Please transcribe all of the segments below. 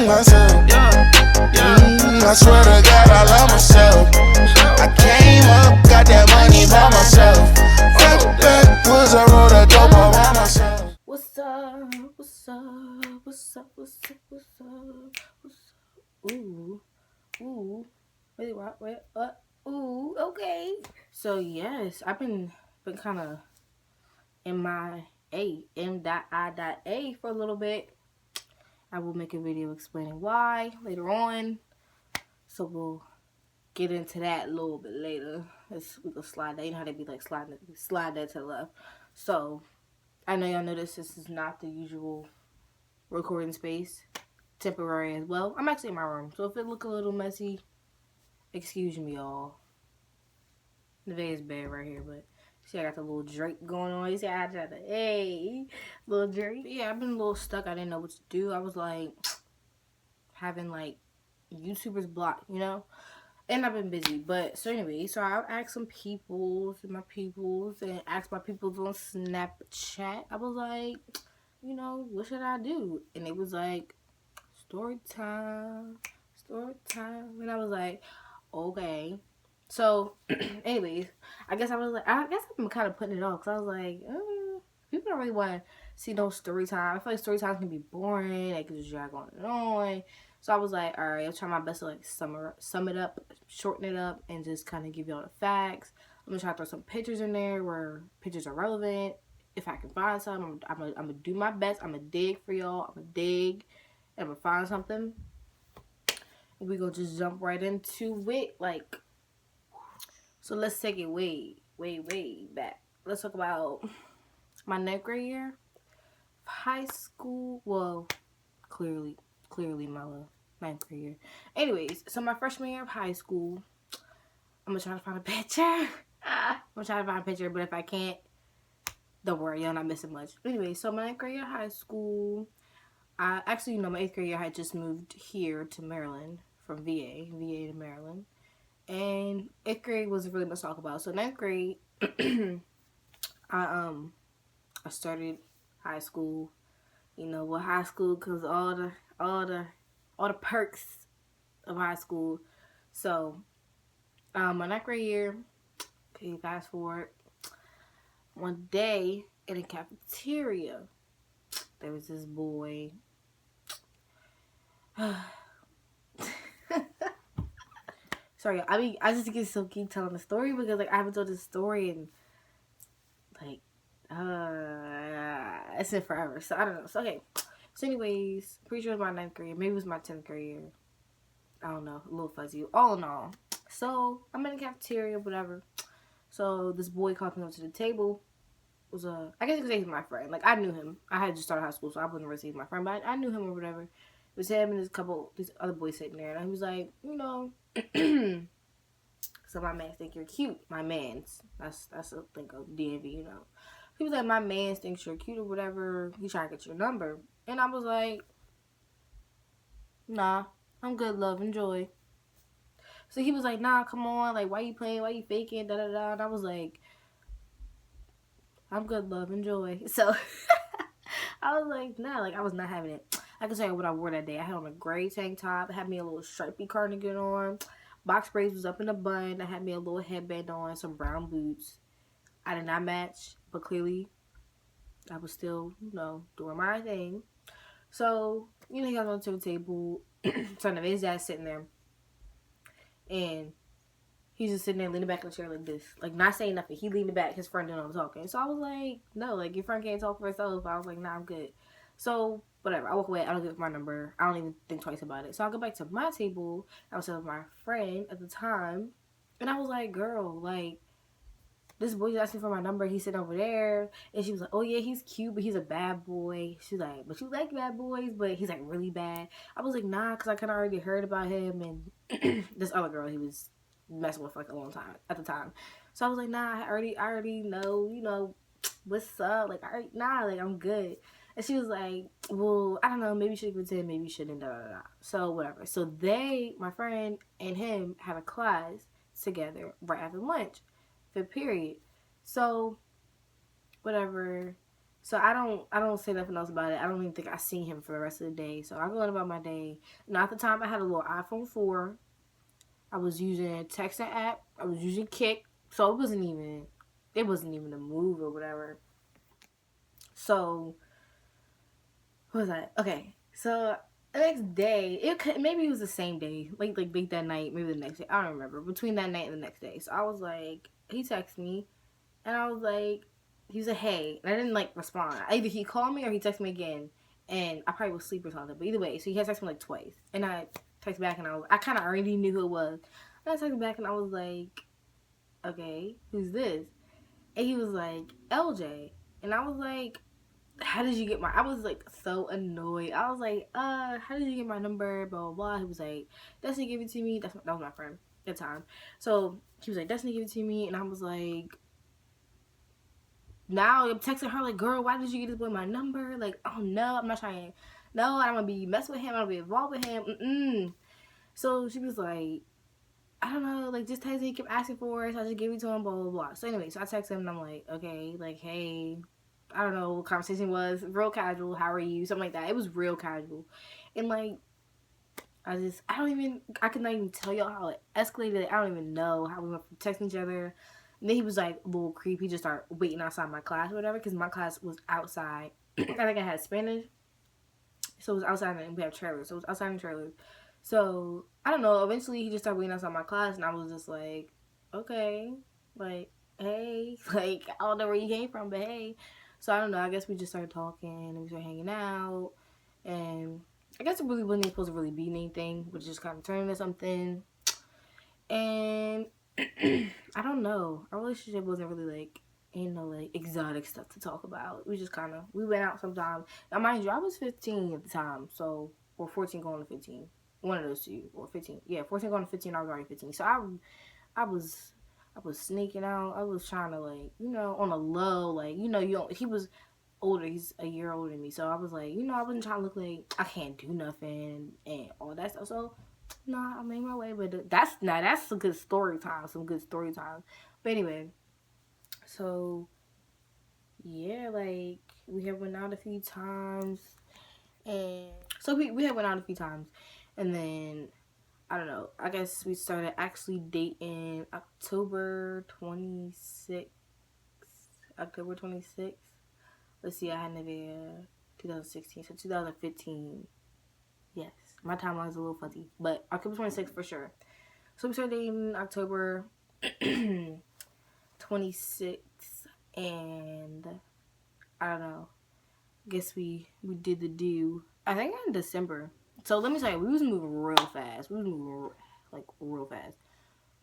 myself. I swear to God, I love myself. I came up, got that money by myself. Backwards, I rolled a dope all by myself. What's up? What's up? What's up? What's up? What's up? What's up? Ooh. Wait, what? Wait, what? Ooh, okay. So yes, I've been kind of in my M.I.A for a little bit. I will make a video explaining why later on. So we'll get into that a little bit later. We can slide that. You know how they be like slide that to the left. So I know y'all notice this is not the usual recording space. Temporary as well. I'm actually in my room, so if it look a little messy, excuse me, y'all. The is bad right here, but see, I got the little Drake going on. You see, I tried to, hey, little Drake. But yeah, I've been a little stuck. I didn't know what to do. I was like having like YouTubers blocked, you know. And I've been busy, but so anyway, so I asked some peoples and asked my peoples on Snapchat. I was like, you know, what should I do? And it was like, story time. And I was like, okay. So, anyways, I guess I've been kind of putting it off because I was like, people don't really want to see no story time. I feel like story times can be boring. They can just drag on and on. So I was like, all right, I'll try my best to like sum it up, shorten it up, and just kind of give y'all the facts. I'm gonna try to throw some pictures in there where pictures are relevant. If I can find some, I'm gonna do my best. I'm gonna dig for y'all. I'm gonna dig, and I'm gonna find something. And we gonna just jump right into it. Like, so let's take it way back. Let's talk about my ninth grade year, high school. Well, clearly my ninth grade year. Anyways, so my freshman year of high school, I'm gonna try to find a picture. I'm gonna try to find a picture, but if I can't, don't worry, y'all not missing much. Anyway, so my ninth grade year of high school, my 8th grade year I had just moved here to Maryland from VA to Maryland. And 8th grade wasn't really much to talk about. So 9th grade, I started high school. You know, with high school comes all the perks of high school. So my 9th grade year, okay, fast forward. One day in the cafeteria, there was this boy. Sorry, I just get so keep telling the story because like I haven't told this story in like it's been forever. So I don't know. So okay. So anyways, pretty sure it was my 9th grade. Maybe it was my 10th grade year. I don't know. A little fuzzy. All in all. So I'm in the cafeteria, whatever. So this boy called me up to the table. It was I guess you could say he's my friend. Like I knew him. I had just started high school, so I wasn't really saying my friend, but I knew him or whatever. It was him and these other boys sitting there, and he was like, you know, so my man think you're cute. My man's that's a thing of DMV, you know. He was like, my man thinks you're cute or whatever. He trying to get your number, and I was like, nah, I'm good, love, enjoy. So he was like, nah, come on, like, why you playing? Why you faking? Da da da. And I was like, I'm good, love, enjoy. So I was like, nah, like I was not having it. I can tell you what I wore that day. I had on a gray tank top, had me a little stripy cardigan on, box braids was up in a bun. I had me a little headband on, some brown boots. I did not match, but clearly I was still, you know, doing my thing. So, you know, he got on to the table. So his dad's sitting there. And he's just sitting there leaning back in the chair like this. Like, not saying nothing. He leaned back. His friend didn't know I'm talking. So I was like, no, like, your friend can't talk for herself. I was like, nah, I'm good. So, whatever. I walk away. I don't give my number. I don't even think twice about it. So I go back to my table. I was with my friend at the time. And I was like, girl, like, this boy's asking for my number. He's sitting over there. And she was like, oh, yeah, he's cute, but he's a bad boy. She's like, but you like bad boys, but he's, like, really bad. I was like, nah, because I kind of already heard about him. And this other girl he was messing with for, like, a long time at the time. So I was like, nah, I already know, you know, what's up? Like, like, I'm good. And she was like, well, I don't know, maybe you should pretend, maybe you shouldn't, da, da, da. So, whatever. So my friend and him, had a class together right after lunch. Period. So, whatever. So I don't say nothing else about it. I don't even think I seen him for the rest of the day. So I go on about my day. Now at the time I had a little iPhone 4. I was using a texting app. I was using Kik. So it wasn't even a move or whatever. So what was that? Okay. So the next day, maybe it was the same day, like late that night, maybe the next day. I don't remember. Between that night and the next day. So I was like, he texted me, and I was like, he was like, hey, and I didn't like respond. Either he called me or he texted me again, and I probably was asleep or something. But either way, so he had texted me like twice, and I texted back, and I kind of already knew who it was. And I texted back, and I was like, okay, who's this? And he was like, LJ, and I was like, how did you get I was like so annoyed. I was like, how did you get my number? Blah blah blah. He was like, Destiny gave it to me. That was my friend at the time. So he was like, Destiny gave it to me, and I was like, now I'm texting her like, girl, why did you get this boy my number? Like, oh no, I'm not trying. No, I'm gonna be messing with him. I'm gonna be involved with him. So she was like, I don't know, like just text me. He kept asking for it, so I just gave it to him. Blah blah blah. So anyway, so I text him and I'm like, okay, like hey. I don't know what conversation was. Real casual. How are you? Something like that. It was real casual. And like, I could not even tell y'all how it escalated. I don't even know how we went from texting each other. And then he was like a little creepy. He just started waiting outside my class or whatever. Because my class was outside. I think I had Spanish. So it was outside and we have trailers. So it was outside in trailers. So, I don't know. Eventually he just started waiting outside my class. And I was just like, okay. Like, hey. Like, I don't know where you came from, but hey. So I don't know. I guess we just started talking and we started hanging out, and I guess it really wasn't supposed to really be anything, but just kind of turned into something. And I don't know. Our relationship wasn't really like like exotic stuff to talk about. We went out sometimes. Now mind you, I was 15 at the time, so or 14 going to 15. One of those two, or 15. Yeah, 14 going to 15. I was already 15. So I was sneaking out. I was trying to like, on a low, like, he was older. He's a year older than me. So I was like, I wasn't trying to look like I can't do nothing and all that stuff. So, I made my way. But that's a good story time. Some good story time. But anyway, so, yeah, like, we have went out a few times. And so we have went out a few times. And then I don't know. I guess we started actually dating October 26th. October 26th. Let's see, I had Nivea 2016. So 2015. Yes. My timeline's a little fuzzy. But October 26th for sure. So we started dating October 26th. And I don't know. I guess we did the do. I think in December. So let me tell you, we was moving real fast. We was moving like real fast.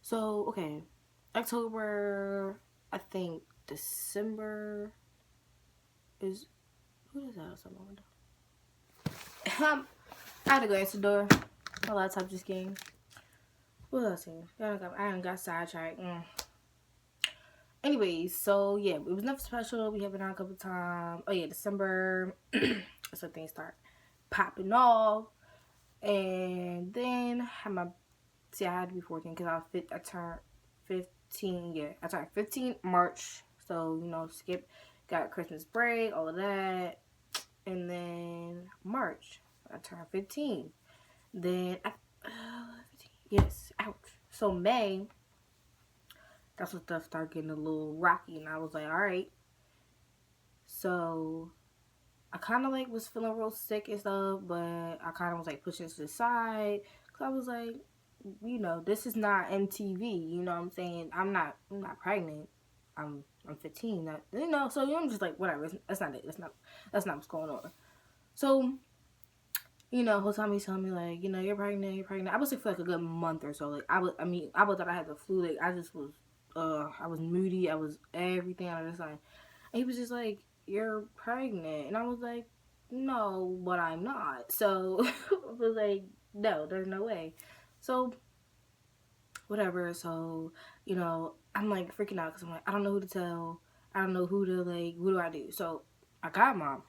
So okay, October. I think December is. Who is that outside my window? I had to go answer the door. My laptop just came. What else here? I done got sidetracked. Anyways, so yeah, it was nothing special. We have been out a couple times. Oh yeah, December. So things start popping off. And then I had to be 14 because I turned 15. Yeah, I turned 15 March. So, got Christmas break, all of that. And then March, I turned 15. Then, yes, ouch. So May, that's when stuff started getting a little rocky. And I was like, all right. So I kind of like was feeling real sick and stuff, but I kind of was like pushing to the side because I was like, this is not MTV. You know what I'm saying? I'm not pregnant. I'm 15. So I'm just like, whatever. That's not it. That's not what's going on. So, whole time he's telling me like, you're pregnant. I was sick for like a good month or so. Like I thought I had the flu. Like I just was, I was moody. I was everything out of the sun. And he was just like, you're pregnant. And I was like, no, but I'm not. So I was like, no, there's no way. So whatever. So, I'm like freaking out because I'm like, I don't know who to tell. I don't know who to like, what do I do? So I got mom.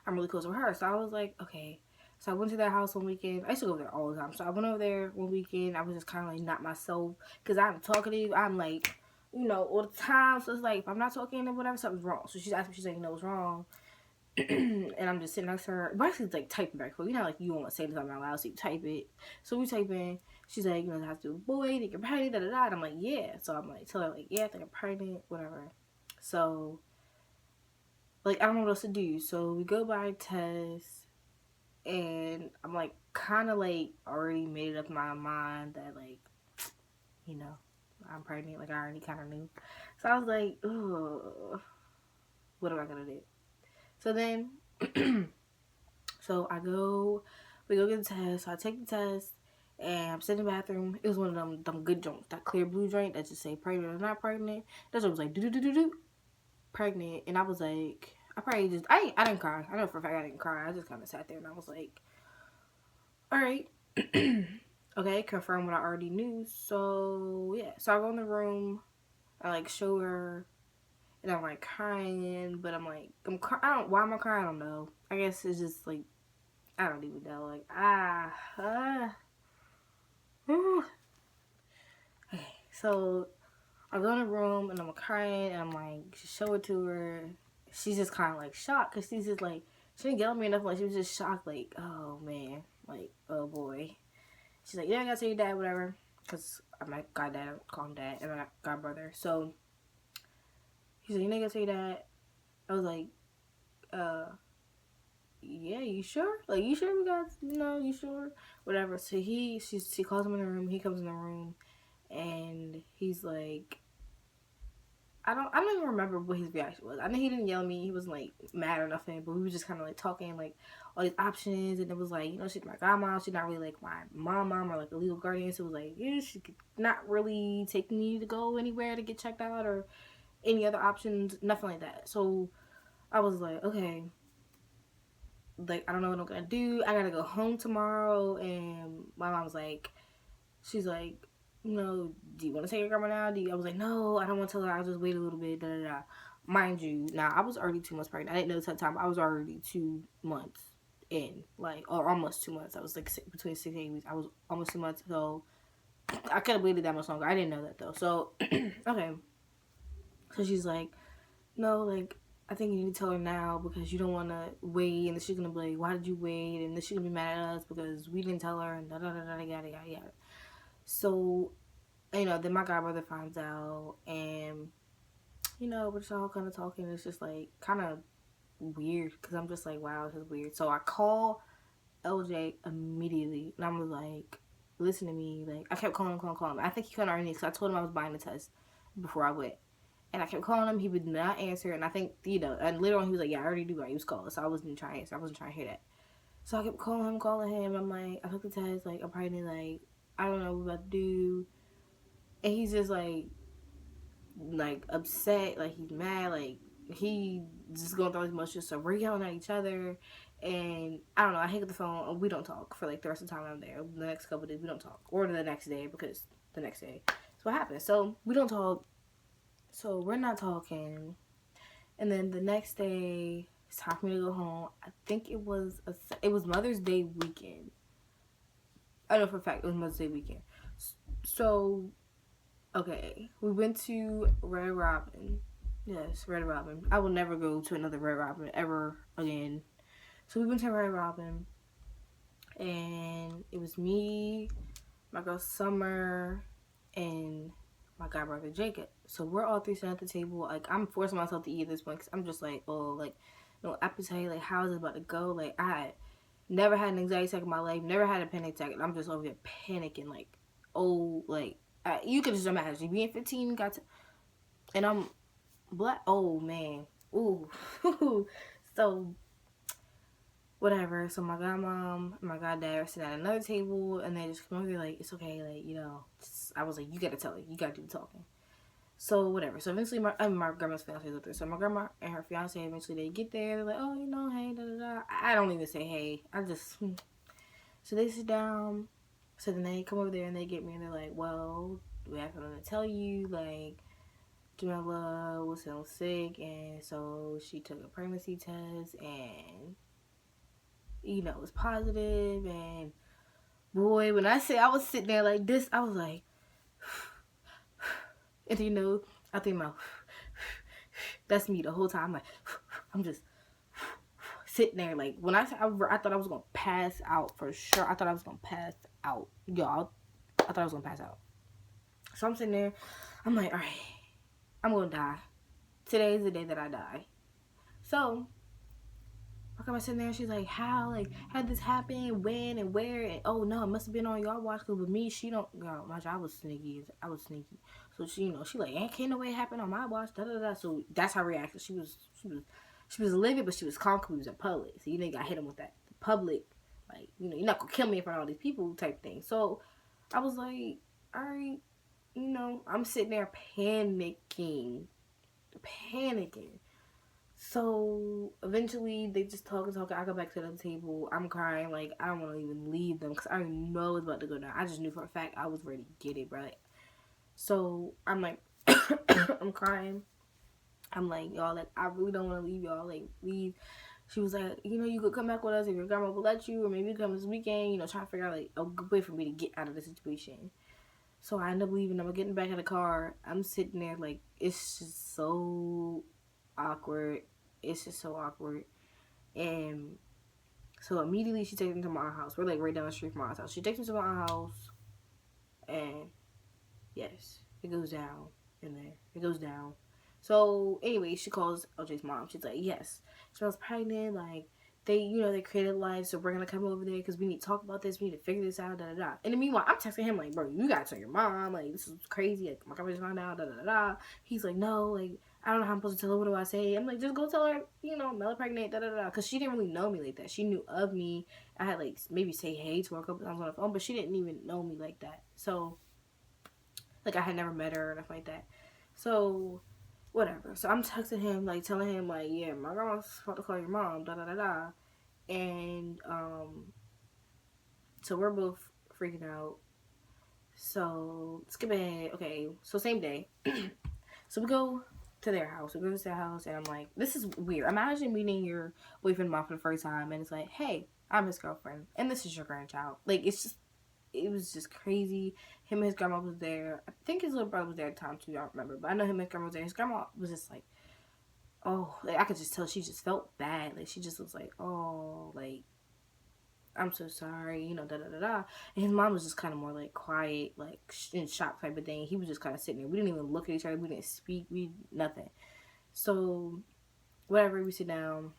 I'm really close with her. So I was like, okay. So I went to their house one weekend. I used to go over there all the time. So I went over there one weekend. I was just kind of like not myself because I'm talkative. I'm like, all the time. So it's like, if I'm not talking or whatever, something's wrong. So she's asked me, she's like, what's wrong? and I'm just sitting next to her. Basically, like typing back. You know, like you won't say something out loud, so you type it. So we type in. She's like, you know, I have to do a boy, think you're pregnant, da da da. And I'm like, yeah. So I'm like, tell her like, yeah, I think I'm pregnant, whatever. So, like, I don't know what else to do. So we go by test, and I'm like, kind of like already made up my mind that like, you know, I'm pregnant. Like I already kind of knew. So I was like, oh, what am I gonna do? So then, so we go get the test. So I take the test, and I'm sitting in the bathroom. It was one of them good joints, that clear blue joint that just say pregnant or not pregnant. That's what was like, do, pregnant. And I was like, I didn't cry. I know for a fact I didn't cry. I just kind of sat there and I was like, all right. Okay, confirm what I already knew. So, yeah. So I go in the room. I, like, show her. And I'm, like, crying. But I'm, like, why am I crying? I don't know. I guess it's just, like, I don't even know. Like, Okay, so I go in the room. And I'm crying. And I'm, like, show it to her. She's just kind of, like, shocked. Because she's just, like, she didn't get on me enough. Like, she was just shocked. Like, oh, man. Like, oh, boy. She's like, yeah, I gotta tell your dad, whatever. Because I'm like, goddad, call him dad. And I got godbrother. So, he's like, you gotta tell your dad. I was like, yeah, you sure? Like, you sure we got, you sure? Whatever. So, she calls him in the room. He comes in the room. And he's like, I don't even remember what his reaction was. I know he didn't yell at me. He wasn't, like, mad or nothing. But we were just kind of, like, talking, like, all these options. And it was, like, she's my godmom. She's not really, like, my mom or, like, a legal guardian. So it was, like, yeah, she not really taking me to go anywhere to get checked out or any other options. Nothing like that. So I was, like, okay. Like, I don't know what I'm going to do. I got to go home tomorrow. And my mom was, like, she's, like, do you want to take your grandma now? I was like, no, I don't want to tell her. I'll just wait a little bit. Da, da, da. Mind you, now I was already 2 months pregnant. I didn't know this at the time. I was already 2 months in, like, or almost 2 months. I was like between 6 and 8 weeks. I was almost 2 months, so I could have waited that much longer. I didn't know that though. So okay, so she's like, no, like, I think you need to tell her now because you don't want to wait, and then she's gonna be like, why did you wait? And then she's gonna be mad at us because we didn't tell her, and da da da da yada yada yada. So, then my godbrother finds out, and, we're just all kind of talking. It's just, like, kind of weird, because I'm just like, wow, this is weird. So I call LJ immediately, and I'm like, listen to me. Like, I kept calling him. I think he couldn't already, because I told him I was buying the test before I went. And I kept calling him. He would not answer, and I think, and later on he was like, yeah, I already do what he was calling, so I wasn't trying to answer. I wasn't trying to hear that. So I kept calling him. I'm like, I took the test, like, I'm pregnant, like, I don't know what I'm about to do. And he's just like upset, like he's mad, like he just going through his emotions. So we're yelling at each other, and I don't know. I hang up the phone, and we don't talk for like the rest of the time I'm there. The next couple of days we don't talk, or the next day because the next day. So what happened? So we don't talk. So we're not talking, and then the next day it's time for me to go home. I think it was Mother's Day weekend. I know for a fact it was Mother's Day weekend. So, okay, we went to Red Robin. Yes, Red Robin. I will never go to another Red Robin ever again. So we went to Red Robin, and it was me, my girl Summer, and my godbrother Jacob. So we're all three sitting at the table. Like, I'm forcing myself to eat at this point because I'm just like, oh, like, no appetite. Like, how is it about to go? Like, I had never had an anxiety attack in my life, never had a panic attack, and I'm just over here panicking, like, oh, like, you can just imagine being 15, and I'm black. Oh man, ooh, so whatever. So my godmom and my goddad are sitting at another table, and they just come over here like, it's okay, like, I was like, you gotta tell her, you gotta do the talking. So whatever. So eventually, my grandma's fiance is up there. So my grandma and her fiance eventually they get there. They're like, oh, hey, da da da. I don't even say hey. I just. So they sit down. So then they come over there and they get me and they're like, well, we have something to tell you. Like, Jamila was so sick, and so she took a pregnancy test, and it was positive. And boy, when I say I was sitting there like this, I was like. And I think that's me the whole time. I'm like, I'm just, sitting there, like, when I thought I was gonna pass out for sure. I thought I was gonna pass out, y'all. I thought I was gonna pass out. So I'm sitting there. I'm like, all right, I'm gonna die. Today is the day that I die. So I come sitting there, and she's like, how did this happen, when and where? And oh no, it must have been on y'all watch, because with me, she don't, girl, I was sneaky. So she, she like, can't no way it happened on my watch, da da da. So that's her reaction. She was livid, but she was calm because we was in public. So you got hit him with that public, like, you're not gonna kill me in front of all these people type thing. So I was like, all right, I'm sitting there panicking. So eventually they just talk. I go back to the table. I'm crying, like, I don't want to even leave them because I know it's about to go down. I just knew for a fact I was ready to get it, bro. So I'm like, I'm crying. I'm like, y'all, like, I really don't want to leave y'all. Like, leave. She was like, you could come back with us if your grandma will let you, or maybe you come this weekend. Trying to figure out like a good way for me to get out of the situation. So I end up leaving. I'm getting back in the car. I'm sitting there like, it's just so awkward. And so immediately she takes me to my house. We're like right down the street from my house. She takes me to my house, and yes, it goes down in there. It goes down. So anyway, she calls OJ's mom. She's like, yes, she was pregnant. Like, they created life, so we're gonna come over there because we need to talk about this. We need to figure this out. Da da da. And in the meanwhile, I'm texting him like, bro, you gotta tell your mom. Like, this is crazy. Like, my company's found out. Da da da. He's like, no, like, I don't know how I'm supposed to tell her. What do I say? I'm like, just go tell her, Mela pregnant. Da da da. Because she didn't really know me like that. She knew of me. I had like maybe say hey to her a couple times on the phone, but she didn't even know me like that. So, like, I had never met her or nothing like that. So, whatever. So I'm texting him, like, telling him, like, yeah, my grandma's about to call your mom, da da da da. And so we're both freaking out. So skip ahead. Okay, so same day. So we go to their house. We go to their house, and I'm like, this is weird. Imagine meeting your boyfriend mom for the first time, and it's like, hey, I'm his girlfriend, and this is your grandchild. Like, it was just crazy. Him and his grandma was there. I think his little brother was there at the time too. I don't remember, but I know him and his grandma was there. His grandma was just like, oh, like, I could just tell she just felt bad. Like, she just was like, oh, like, I'm so sorry, da da da da. And his mom was just kind of more like quiet, like in shock type of thing. He was just kind of sitting there. We didn't even look at each other. We didn't speak. Nothing. So whatever, we sit down.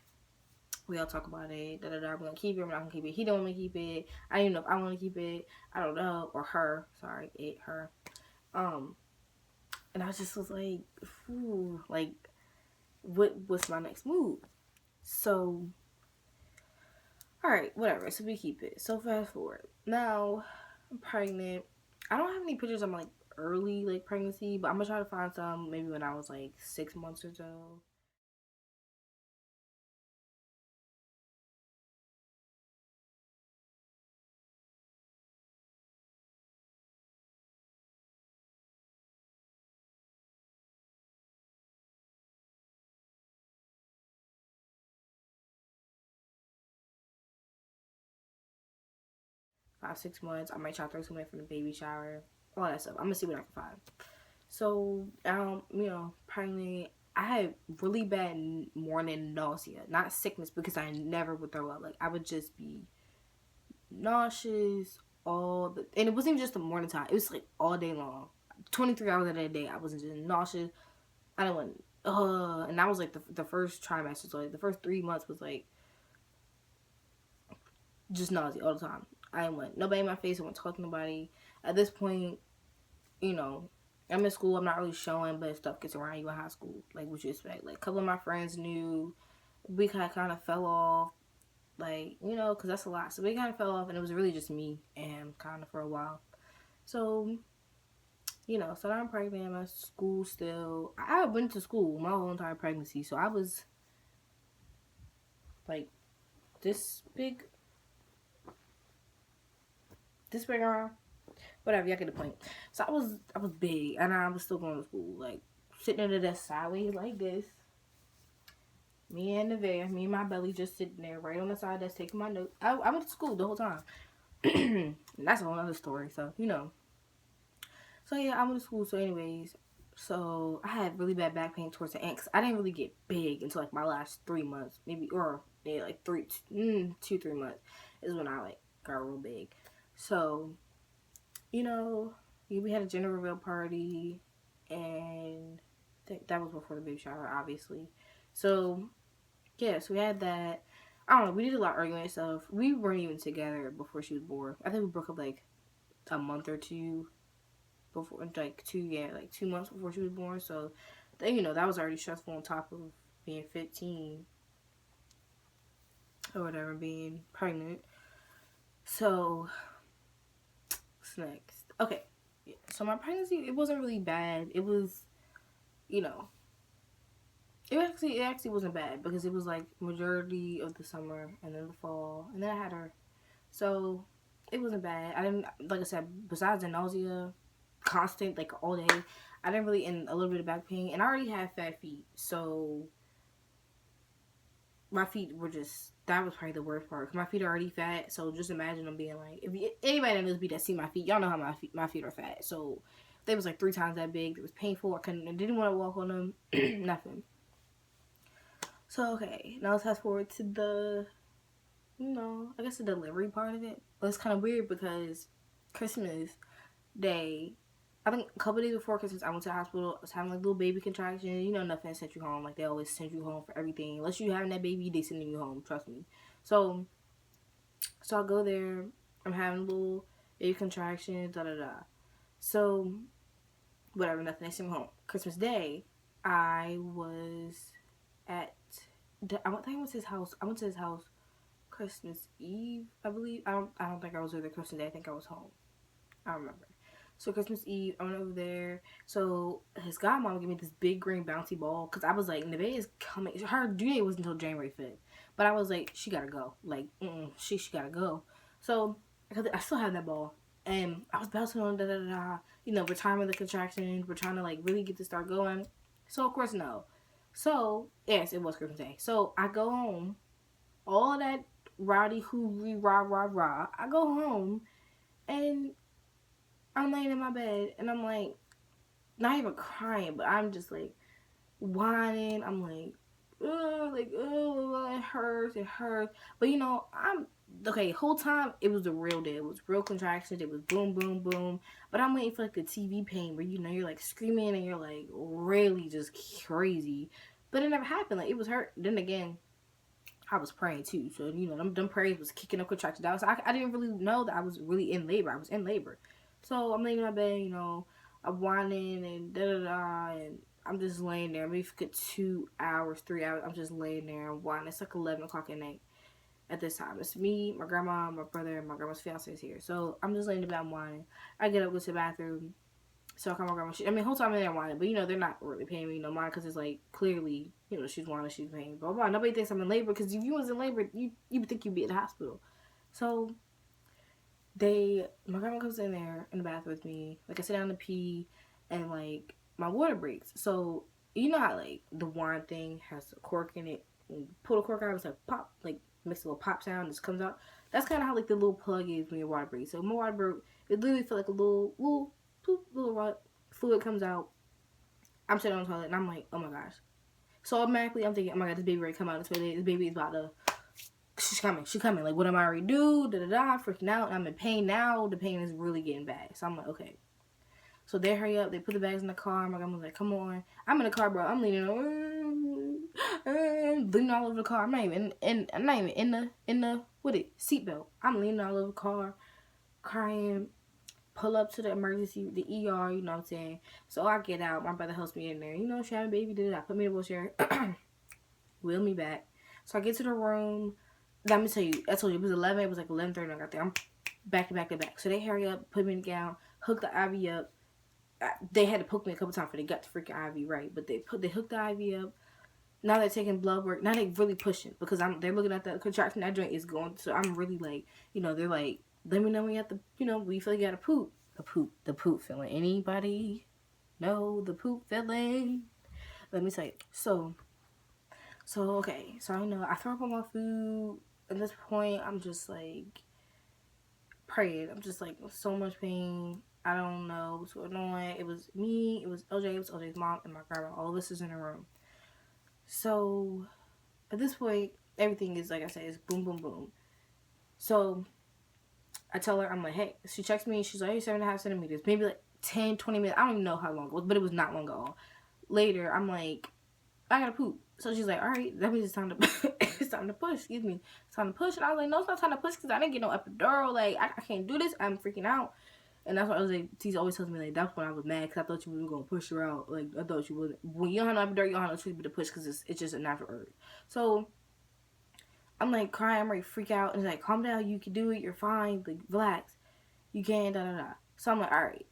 We all talk about it. Da da da. I'm gonna keep it. I'm not gonna keep it. He don't want to keep it. I don't even know if I want to keep it. I don't know. Or her. Sorry, her. And I just was like, ooh, like, what's my next move? So, alright, whatever. So we keep it. So fast forward. Now, I'm pregnant. I don't have any pictures of my, like, early, like, pregnancy, but I'm gonna try to find some maybe when I was, like, 6 months or so. About 6 months. I might try to throw some in from the baby shower. All that stuff. I'm gonna see what I can find. So, pregnant. I had really bad morning nausea. Not sickness, because I never would throw up. Like, I would just be nauseous and it wasn't even just the morning time. It was like all day long. 23 hours of that day, I wasn't just nauseous. I don't want, and that was like the first trimester. So, like, the first 3 months was like just nausea all the time. I didn't want nobody in my face. I wouldn't talk to nobody. At this point, I'm in school. I'm not really showing, but stuff gets around you in high school. Like, what you expect. Like, a couple of my friends knew. We kind of fell off. Like, because that's a lot. So we kind of fell off, and it was really just me and kind of for a while. So, so now I'm pregnant. I'm at school still. I went to school my whole entire pregnancy. So I was, like, this big around. Whatever, y'all get the point. So I was big, and I was still going to school, like, sitting at the desk sideways like this. Me and my belly just sitting there right on the side desk taking my notes. I went to school the whole time. And that's a whole other story, so, So, yeah, I went to school. So, anyways, so I had really bad back pain towards the end, because I didn't really get big until, like, my last 3 months, maybe, or Yeah, like 2-3 months is when I like got real big. So, you know, we had a gender reveal party, and that was before the baby shower, obviously. So, yeah, so we had that. I don't know, we did a lot of arguing and stuff. We weren't even together before she was born. I think we broke up like a month or two before, like 2 months before she was born. So, then, you know, that was already stressful on top of being 15 or whatever, being pregnant. So, what's next? Okay, yeah. So my pregnancy, it wasn't really bad. It was, you know, it actually wasn't bad because it was like majority of the summer and then the fall, and then I had her. So it wasn't bad. I didn't, like I said, besides the nausea, constant like all day, I didn't really, and a little bit of back pain, and I already had fat feet, so my feet were just, that was probably the worst part. Cause my feet are already fat, so just imagine them being like, anybody that knows me that see my feet, y'all know how my feet are fat. So they was like 3 times that big. It was painful. I didn't want to walk on them. Nothing. So okay, now let's fast forward to the, I guess the delivery part of it. But it's kind of weird because Christmas Day, I think a couple days before Christmas, I went to the hospital. I was having like little baby contractions. You know, nothing sent you home. Like they always send you home for everything. Unless you having that baby, they sending you home. Trust me. So I go there. I'm having little baby contractions. Da da da. So whatever. Nothing. They send me home. Christmas Day, I was at. I think I went to his house. I went to his house Christmas Eve, I believe. I don't think I was there Christmas Day. I think I was home. I don't remember. So Christmas Eve, I went over there. So his godmom gave me this big green bouncy ball because I was like, Nevaeh is coming. Her due date was until January 5th, but I was like, she gotta go. Like, she gotta go. So I still have that ball, and I was bouncing on da da da. You know, we're timing the contractions. We're trying to like really get this start going. So of course no. So yes, it was Christmas Day. So I go home. All that rowdy hoovy rah rah rah. I go home and I'm laying in my bed and I'm like, not even crying, but I'm just like whining. I'm like, oh, it hurts. But you know, I'm okay. Whole time it was the real deal. It was real contractions. It was boom, boom, boom. But I'm waiting for like the TV pain where you're like screaming and you're like really just crazy. But it never happened. Like it was hurt. Then again, I was praying too. So, you know, them prayers was kicking up contractions out. So I didn't really know that I was really in labor. I was in labor. So I'm laying in my bed, you know, I'm whining and da-da-da. And I'm just laying there. Maybe for 2 hours, 3 hours. I'm just laying there and whining. It's like 11 o'clock at night at this time. It's me, my grandma, my brother, and my grandma's fiance is here. So I'm just laying in the bed, I'm whining. I get up, go to the bathroom. So I call my grandma. Whole time I'm in there whining, but you know, they're not really paying me no mind because it's like clearly, you know, she's whining, she's paying, blah, blah. Nobody thinks I'm in labor because if you was in labor, you would think you'd be at the hospital. So my grandma comes in there in the bathroom with me. Like I sit down to pee and like my water breaks. So you know how like the wine thing has a cork in it. When you pull the cork out, it's like pop, like makes a little pop sound, just comes out. That's kind of how like the little plug is when your water breaks. So my water broke, it literally felt like a little fluid comes out. I'm sitting on the toilet and I'm like, oh my gosh. So automatically I'm thinking, oh my god, this baby ready to come out of the toilet. This baby is about to, she's coming. Like, what am I already do? Freaking out. I'm in pain now. The pain is really getting bad. So I'm like, okay. So they hurry up. They put the bags in the car. My grandma's like, come on. I'm in the car, bro. I'm leaning all over the car. I'm not even in the seatbelt. I'm leaning all over the car, crying. Pull up to the emergency, the ER, you know what I'm saying? So I get out. My brother helps me in there. You know, she had a baby, did it. I put me in a wheelchair. Wheel me back. So I get to the room. Let me tell you, I told you, it was 11. It was like 11:30 when I got there. I'm back to back to back. So they hurry up, put me in the gown, hook the IV up. They had to poke me a couple times before they got the freaking IV right. But they hooked the IV up. Now they're taking blood work. Now they really pushing because they're looking at the contraction. That joint is going. So I'm really like, you know, they're like, let me know when you have to, you know, we feel like you got to poop. The poop feeling. Anybody know the poop feeling? Let me tell you. So okay. So I know I throw up on my food. At this point, I'm just like praying. I'm just like so much pain. I don't know what's going on. It was me. It was LJ. It was LJ's mom and my grandma. All of us is in a room. So at this point, everything is, like I said, it's boom, boom, boom. So I tell her, I'm like, hey, she checks me, she's like, hey, 7.5 centimeters, maybe like 10, 20 minutes. I don't even know how long it was, but it was not long at all. Later, I'm like, I gotta poop. So she's like, all right, that means it's time to it's time to push. Excuse me, it's time to push. And I was like, no, it's not time to push because I didn't get no epidural. Like, I can't do this. I'm freaking out. And that's why I was like, T's always tells me, like, that's when I was mad because I thought you were gonna push her out. Like, I thought you would. When you don't have no epidural, you don't have no choice but to push because it's just a natural urge. So I'm like crying, I'm ready to freak out, and it's like, calm down, you can do it, you're fine, like, relax, you can, da da da. So I'm like, all right.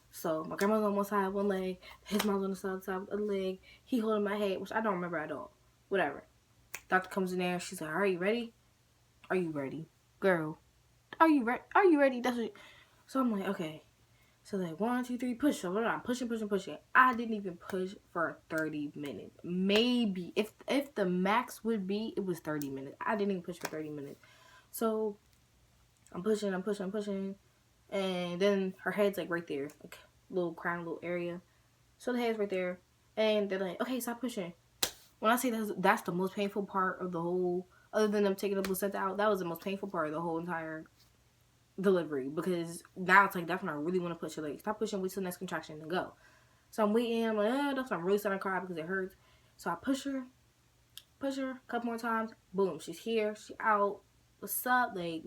So my grandma's on one side, one leg, his mom's on the side of the other leg, he holding my head, which I don't remember at all. Whatever. Doctor comes in there, she's like, are you ready? Are you ready? Girl, are you ready? Are you ready? That's what. So I'm like, okay. So like 1, 2, 3, push. So I'm pushing. I didn't even push for 30 minutes. Maybe if the max would be, it was 30 minutes. I didn't even push for 30 minutes. So I'm pushing, and then her head's like right there, like little crown, little area. So the head's right there, and they're like, okay, stop pushing. When I say that's the most painful part of the whole, other than them taking the placenta out, that was the most painful part of the whole entire delivery, because now it's like, that's when I really want to push her. Like, stop pushing, wait till the next contraction and go. So I'm waiting, I'm like, that's when I'm really starting to cry because it hurts. So I push her a couple more times, boom, she's here, she out, what's up, like,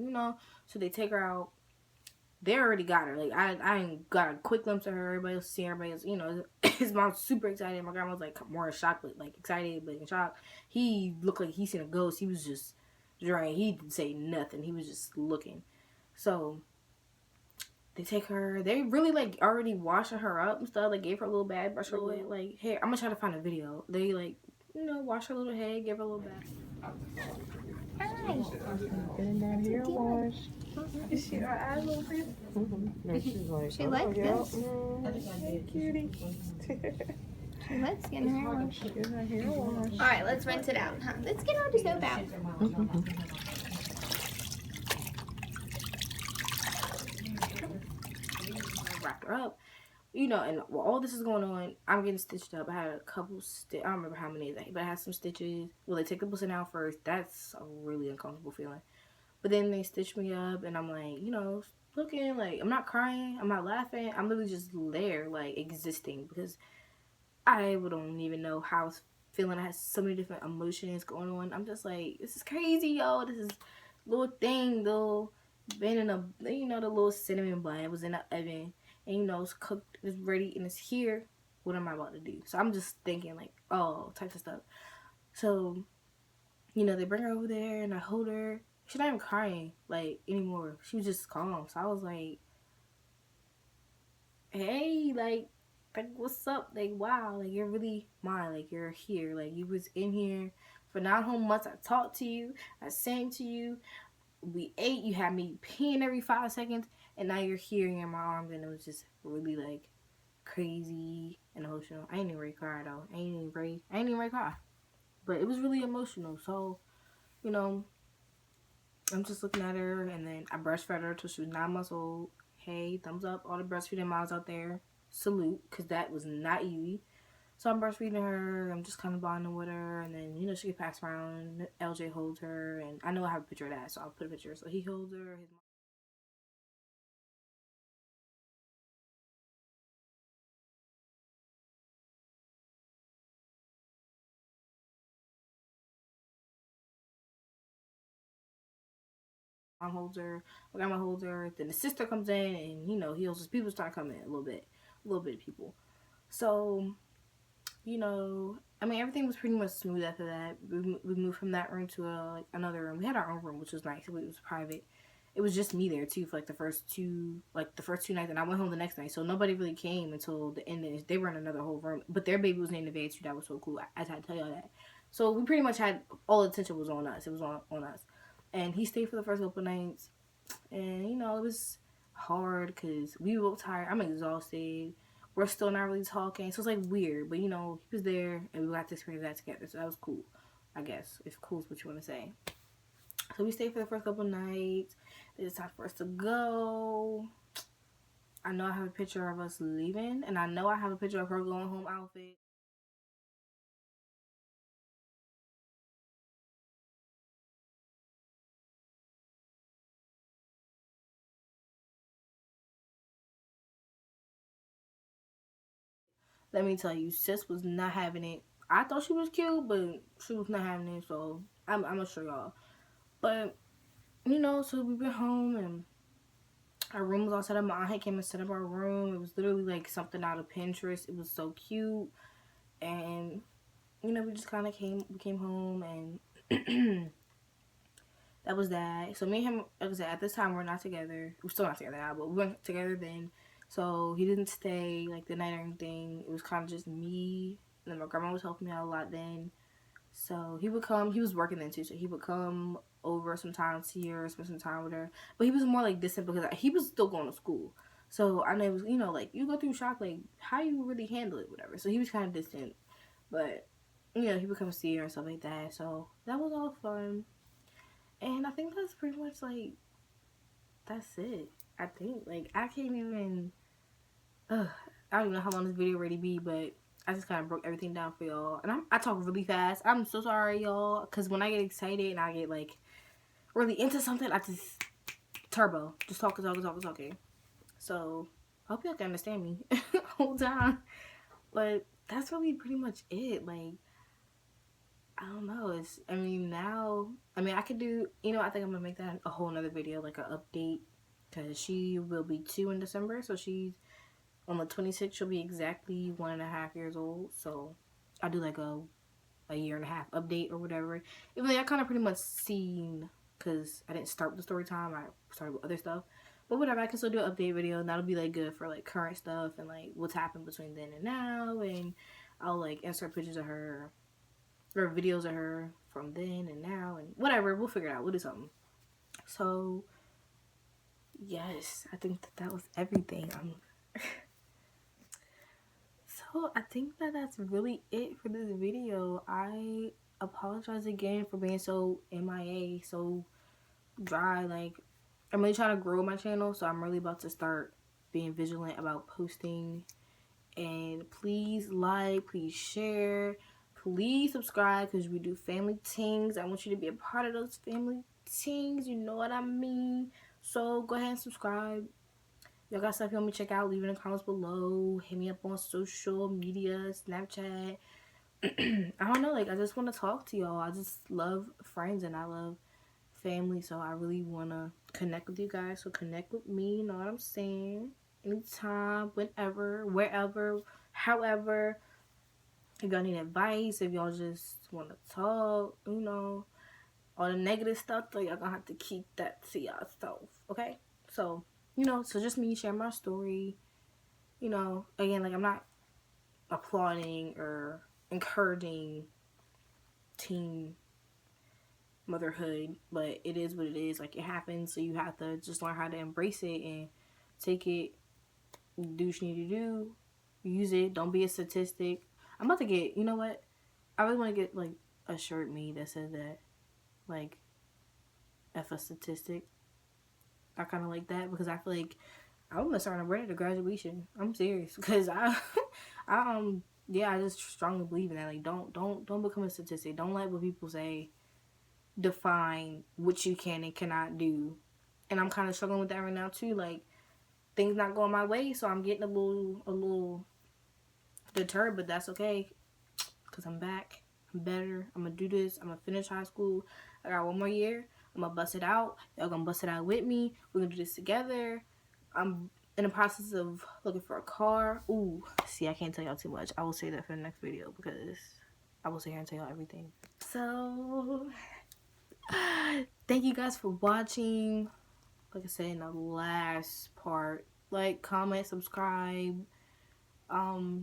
so they take her out. They already got her. Like, I ain't got a quick glimpse of her. Everybody else seeing, everybody else, his mom's super excited. My grandma was like more in shock, but like excited, but in shock. He looked like he seen a ghost. He was just drained. He didn't say nothing. He was just looking. So they take her. They really like already washing her up and stuff. Like, gave her a little bath, brush her away. Like, hair. I'm gonna try to find a video. They like, wash her little head, give her a little bath. Hi. Getting that hair wash. Is she our eyes little bit? No, she's like, She likes this. Hey, cutie. She likes getting her hair washed. Getting her hair wash. All right, let's rinse it out. Huh? Let's get all the soap out. Wrapped her up, and while all this is going on, I'm getting stitched up. I had a couple I don't remember how many, but I had some stitches. Well, they take the placenta out first. That's a really uncomfortable feeling. But then they stitched me up, and I'm like, looking, like, I'm not crying, I'm not laughing, I'm literally just there, like, existing, because I don't even know how I was feeling. I had so many different emotions going on. I'm just like, this is crazy, yo. This is little thing, though. Been in a, the little cinnamon bun was in the oven, and it's cooked, it's ready, and it's here. What am I about to do? So I'm just thinking, like, oh, types of stuff. So, they bring her over there, and I hold her. She's not even crying, like, anymore. She was just calm. So I was like, hey, like, what's up? Like, wow, like, you're really mine. Like, you're here. Like, you was in here for 9 whole months. I talked to you. I sang to you. We ate. You had me peeing every 5 seconds. And now you're here in my arms. And it was just really, like, crazy and emotional. I ain't even ready to cry, though. I ain't even ready to cry. But it was really emotional. So, I'm just looking at her, and then I breastfed her till she was 9 months old. Hey, thumbs up, all the breastfeeding moms out there. Salute, because that was not easy. So I'm breastfeeding her. I'm just kind of bonding with her, and then, she gets passed around. LJ holds her, and I know I have a picture of that, so I'll put a picture. So he holds her. His mom holds her. My grandma holds her. Then the sister comes in, and, he holds his people start coming in a little bit of people. So, everything was pretty much smooth after that. We moved from that room to another room. We had our own room, which was nice. It was private. It was just me there too for the first two nights, and I went home the next night. So nobody really came until the end. They were in another whole room, but their baby was named Nevaeh too. That was so cool. I had to tell y'all that. So we pretty much had all the attention was on us. It was on us, and he stayed for the first couple nights, and it was hard because we were both tired. I'm exhausted. We're still not really talking, so it's weird, but he was there, and we got to experience that together, so that was cool, I guess, if cool is what you want to say. So we stayed for the first couple nights. It's time for us to go. I know I have a picture of us leaving, and I know I have a picture of her going home outfit. let me tell you, sis was not having it. I thought she was cute, but she was not having it, so I'm gonna show y'all. But, you know, so we went home, and our room was all set up. My aunt came and set up our room. It was literally like something out of Pinterest. It was so cute. And, you know, we just kind of came home, and that was that. So me and him, like I said, at this time, we're not together. We're still not together now, but we weren't together then. So he didn't stay, like, the night or anything. It was kind of just me. And then my grandma was helping me out a lot then. So he would come. He was working then, too. So he would come over sometimes here, spend some time with her. But he was more, like, distant because he was still going to school. So I know it was, you know, like, you go through shock, like, how you really handle it, whatever. So he was kind of distant. But, you know, he would come see her and stuff like that. So that was all fun. And I think that's pretty much, like, that's it. I think, like, I can't even, I don't even know how long this video already be, but I just kind of broke everything down for y'all. And I talk really fast. I'm so sorry, y'all, because when I get excited and I get, like, really into something, I just turbo. Just talking. So, I hope y'all can understand me the whole time. But that's really pretty much it. Like, I don't know. I could do, you know, I think I'm going to make that a whole nother video, like an update. Because she will be 2 in December. So she's, on the 26th, she'll be exactly 1.5 years old. So I'll do like a 1.5 year update or whatever. Even though I kind of pretty much seen, because I didn't start with the story time. I started with other stuff. But whatever, I can still do an update video. And that'll be like good for like current stuff and like what's happened between then and now. And I'll like insert pictures of her or videos of her from then and now. And whatever, we'll figure it out. We'll do something. So yes, I think that was everything. So I think that's really it for this video. I apologize again for being so MIA, so dry. Like, I'm really trying to grow my channel, so I'm really about to start being vigilant about posting. And please like, please share, please subscribe, because we do family things. I want you to be a part of those family things, you know what I mean? So go ahead and subscribe. Y'all got stuff you want me to check out, leave it in the comments below. Hit me up on social media, Snapchat. I don't know, like, I just want to talk to y'all. I just love friends and I love family, so I really want to connect with you guys. So connect with me, you know what I'm saying? Anytime, whenever, wherever, however. If y'all need advice, if y'all just want to talk, you know, all the negative stuff, though, y'all gonna have to keep that to yourself, okay? So, you know, so just me sharing my story. You know, again, like, I'm not applauding or encouraging teen motherhood, but it is what it is. Like, it happens, so you have to just learn how to embrace it and take it, do what you need to do, use it. Don't be a statistic. I'm about to get, you know what? I really want to get, like, a shirt made that says that, like, F a statistic. I kind of like that, because I feel like I'm gonna start wear it at graduation. I'm serious, because I just strongly believe in that. Like, don't become a statistic. Don't let what people say define what you can and cannot do. And I'm kind of struggling with that right now too. Like, things not going my way, so I'm getting a little deterred, but that's okay, because I'm back. I'm better. I'm gonna do this. I'm gonna finish high school. I got 1 more year. I'm gonna bust it out. Y'all gonna bust it out with me. We're gonna do this together. I'm in the process of looking for a car. Ooh, see, I can't tell y'all too much. I will say that for the next video, because I will sit here and tell y'all everything. So, thank you guys for watching. Like I said in the last part, like, comment, subscribe. I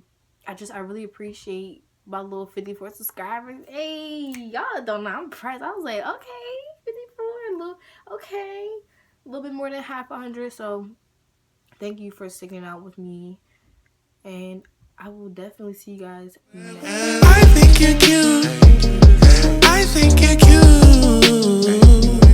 really appreciate my little 54 subscribers. Hey, y'all don't know, I'm impressed. I was like, okay, 54, a little bit more than half 100. So thank you for sticking out with me, and I will definitely see you guys next time. I think you're cute. I think you're cute.